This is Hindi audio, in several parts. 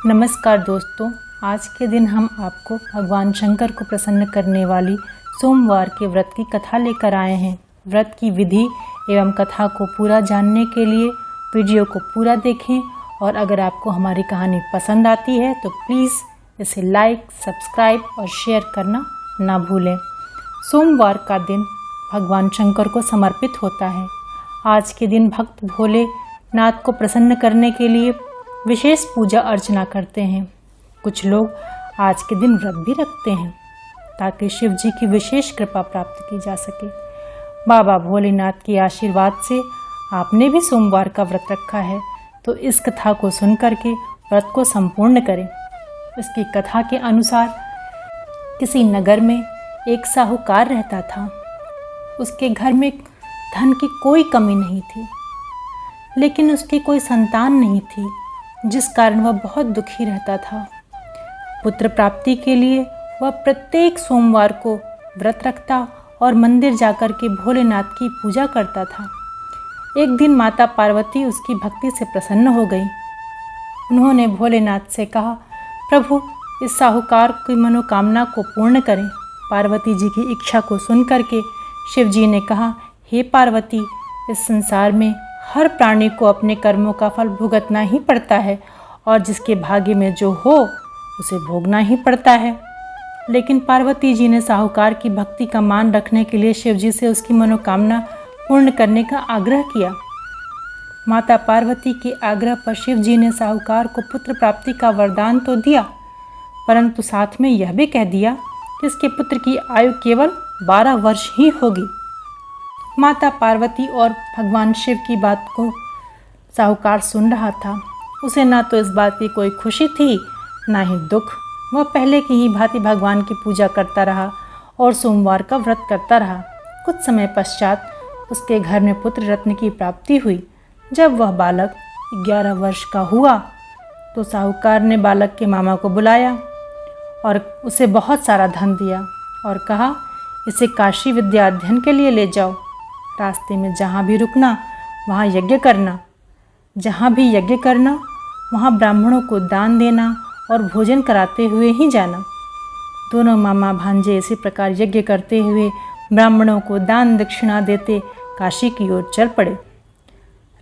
नमस्कार दोस्तों, आज के दिन हम आपको भगवान शंकर को प्रसन्न करने वाली सोमवार के व्रत की कथा लेकर आए हैं। व्रत की विधि एवं कथा को पूरा जानने के लिए वीडियो को पूरा देखें और अगर आपको हमारी कहानी पसंद आती है तो प्लीज़ इसे लाइक, सब्सक्राइब और शेयर करना ना भूलें। सोमवार का दिन भगवान शंकर को समर्पित होता है। आज के दिन भक्त भोलेनाथ को प्रसन्न करने के लिए विशेष पूजा अर्चना करते हैं। कुछ लोग आज के दिन व्रत भी रखते हैं ताकि शिव जी की विशेष कृपा प्राप्त की जा सके। बाबा भोलेनाथ के आशीर्वाद से आपने भी सोमवार का व्रत रखा है तो इस कथा को सुन करके व्रत को संपूर्ण करें। इसकी कथा के अनुसार किसी नगर में एक साहूकार रहता था। उसके घर में धन की कोई कमी नहीं थी, लेकिन उसकी कोई संतान नहीं थी, जिस कारण वह बहुत दुखी रहता था। पुत्र प्राप्ति के लिए वह प्रत्येक सोमवार को व्रत रखता और मंदिर जाकर के भोलेनाथ की पूजा करता था। एक दिन माता पार्वती उसकी भक्ति से प्रसन्न हो गई। उन्होंने भोलेनाथ से कहा, प्रभु इस साहूकार की मनोकामना को पूर्ण करें। पार्वती जी की इच्छा को सुन करके शिव जी ने कहा, हे पार्वती, इस संसार में हर प्राणी को अपने कर्मों का फल भुगतना ही पड़ता है और जिसके भाग्य में जो हो उसे भोगना ही पड़ता है। लेकिन पार्वती जी ने साहूकार की भक्ति का मान रखने के लिए शिव जी से उसकी मनोकामना पूर्ण करने का आग्रह किया। माता पार्वती के आग्रह पर शिव जी ने साहूकार को पुत्र प्राप्ति का वरदान तो दिया, परंतु साथ में यह भी कह दिया कि इसके पुत्र की आयु केवल 12 वर्ष ही होगी। माता पार्वती और भगवान शिव की बात को साहूकार सुन रहा था। उसे ना तो इस बात की कोई खुशी थी ना ही दुख। वह पहले की ही भांति भगवान की पूजा करता रहा और सोमवार का व्रत करता रहा। कुछ समय पश्चात उसके घर में पुत्र रत्न की प्राप्ति हुई। जब वह बालक 11 वर्ष का हुआ तो साहूकार ने बालक के मामा को बुलाया और उसे बहुत सारा धन दिया और कहा, इसे काशी विद्या अध्ययन के लिए ले जाओ। रास्ते में जहाँ भी रुकना वहाँ यज्ञ करना, जहाँ भी यज्ञ करना वहाँ ब्राह्मणों को दान देना और भोजन कराते हुए ही जाना। दोनों मामा भांजे इसी प्रकार यज्ञ करते हुए ब्राह्मणों को दान दक्षिणा देते काशी की ओर चल पड़े।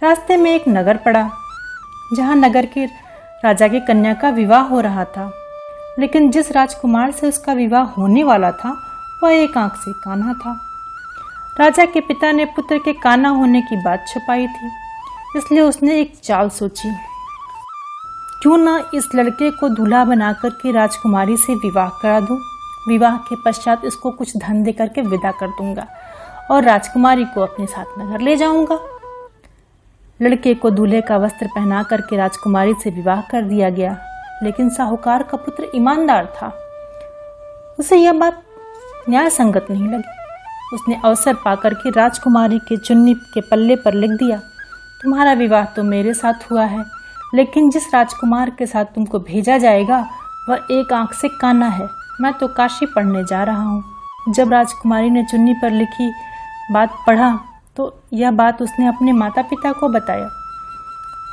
रास्ते में एक नगर पड़ा जहाँ नगर के राजा की कन्या का विवाह हो रहा था, लेकिन जिस राजकुमार से उसका विवाह होने वाला था वह एक आंख से काना था। राजा के पिता ने पुत्र के काना होने की बात छुपाई थी, इसलिए उसने एक चाल सोची, क्यों ना इस लड़के को दूल्हा बनाकर के राजकुमारी से विवाह करा दूं। विवाह के पश्चात इसको कुछ धन दे करके विदा कर दूंगा और राजकुमारी को अपने साथ नगर ले जाऊंगा। लड़के को दूल्हे का वस्त्र पहना करके राजकुमारी से विवाह कर दिया गया, लेकिन साहूकार का पुत्र ईमानदार था। उसे यह बात न्याय संगत नहीं लगी। उसने अवसर पाकर के राजकुमारी के चुन्नी के पल्ले पर लिख दिया, तुम्हारा विवाह तो मेरे साथ हुआ है, लेकिन जिस राजकुमार के साथ तुमको भेजा जाएगा वह एक आंख से काना है। मैं तो काशी पढ़ने जा रहा हूँ। जब राजकुमारी ने चुन्नी पर लिखी बात पढ़ा तो यह बात उसने अपने माता पिता को बताया।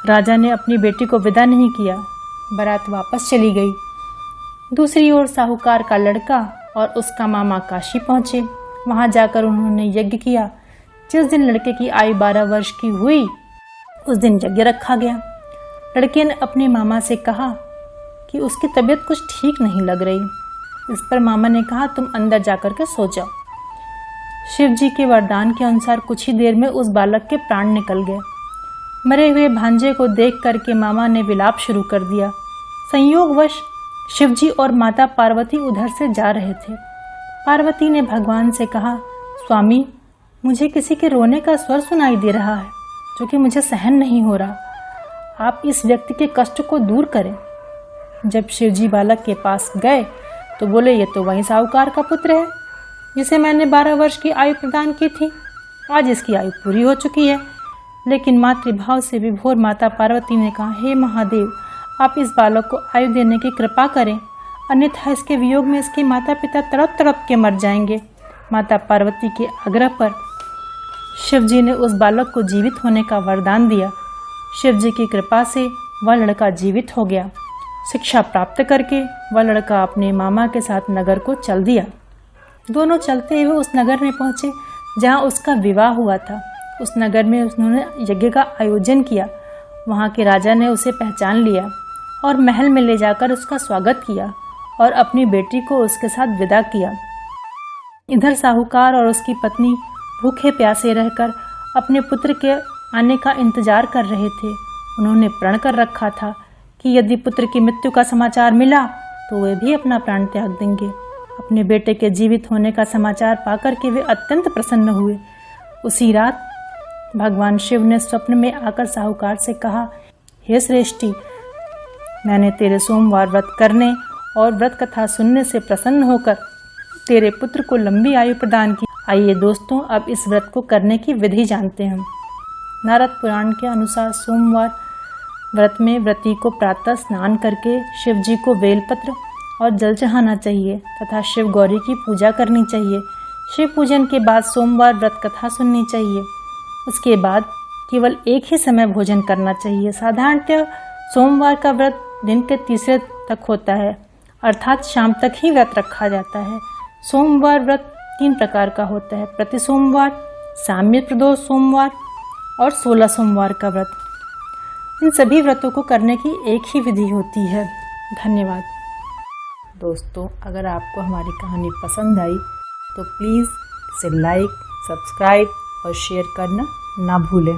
राजा ने अपनी बेटी को विदा नहीं किया, बारात वापस चली गई। दूसरी ओर साहूकार का लड़का और उसका मामा काशी पहुँचे। वहाँ जाकर उन्होंने यज्ञ किया। जिस दिन लड़के की आयु 12 वर्ष की हुई उस दिन यज्ञ रखा गया। लड़के ने अपने मामा से कहा कि उसकी तबीयत कुछ ठीक नहीं लग रही। इस पर मामा ने कहा, तुम अंदर जाकर के सो जाओ। शिव जी के वरदान के अनुसार कुछ ही देर में उस बालक के प्राण निकल गए। मरे हुए भांजे को देख करके मामा ने विलाप शुरू कर दिया। संयोगवश शिव जी और माता पार्वती उधर से जा रहे थे। पार्वती ने भगवान से कहा, स्वामी, मुझे किसी के रोने का स्वर सुनाई दे रहा है जो कि मुझे सहन नहीं हो रहा। आप इस व्यक्ति के कष्ट को दूर करें। जब शिवजी बालक के पास गए तो बोले, ये तो वही साहूकार का पुत्र है जिसे मैंने 12 वर्ष की आयु प्रदान की थी। आज इसकी आयु पूरी हो चुकी है। लेकिन मातृभाव से विभोर माता पार्वती ने कहा, हे महादेव, आप इस बालक को आयु देने की कृपा करें, अन्यथा इसके वियोग में इसके माता पिता तड़प तड़प के मर जाएंगे। माता पार्वती के आग्रह पर शिव जी ने उस बालक को जीवित होने का वरदान दिया। शिव जी की कृपा से वह लड़का जीवित हो गया। शिक्षा प्राप्त करके वह लड़का अपने मामा के साथ नगर को चल दिया। दोनों चलते हुए उस नगर में पहुंचे जहां उसका विवाह हुआ था। उस नगर में उन्होंने यज्ञ का आयोजन किया। वहां के राजा ने उसे पहचान लिया और महल में ले जाकर उसका स्वागत किया और अपनी बेटी को उसके साथ विदा किया। इधर साहूकार और उसकी पत्नी भूखे प्यासे रहकर अपने पुत्र के आने का इंतजार कर रहे थे। उन्होंने प्रण कर रखा था कि यदि पुत्र की मृत्यु का समाचार मिला तो वे भी अपना प्राण त्याग देंगे। अपने बेटे के जीवित होने का समाचार पाकर के वे अत्यंत प्रसन्न हुए। उसी रात भगवान शिव ने स्वप्न में आकर साहूकार से कहा, हे श्रेष्ठी, मैंने तेरे सोमवार व्रत करने और व्रत कथा सुनने से प्रसन्न होकर तेरे पुत्र को लंबी आयु प्रदान की। आइए दोस्तों, अब इस व्रत को करने की विधि जानते हैं। नारद पुराण के अनुसार सोमवार व्रत में व्रती को प्रातः स्नान करके शिव जी को बेलपत्र और जल चढ़ाना चाहिए तथा शिव गौरी की पूजा करनी चाहिए। शिव पूजन के बाद सोमवार व्रत कथा सुननी चाहिए। उसके बाद केवल एक ही समय भोजन करना चाहिए। साधारणतः सोमवार का व्रत दिन के तीसरे तक होता है, अर्थात शाम तक ही व्रत रखा जाता है। सोमवार व्रत 3 प्रकार का होता है: प्रति सोमवार, साम्य प्रदोष सोमवार और 16 सोमवार का व्रत। इन सभी व्रतों को करने की एक ही विधि होती है। धन्यवाद दोस्तों, अगर आपको हमारी कहानी पसंद आई तो प्लीज़ इसे लाइक, सब्सक्राइब और शेयर करना ना भूलें।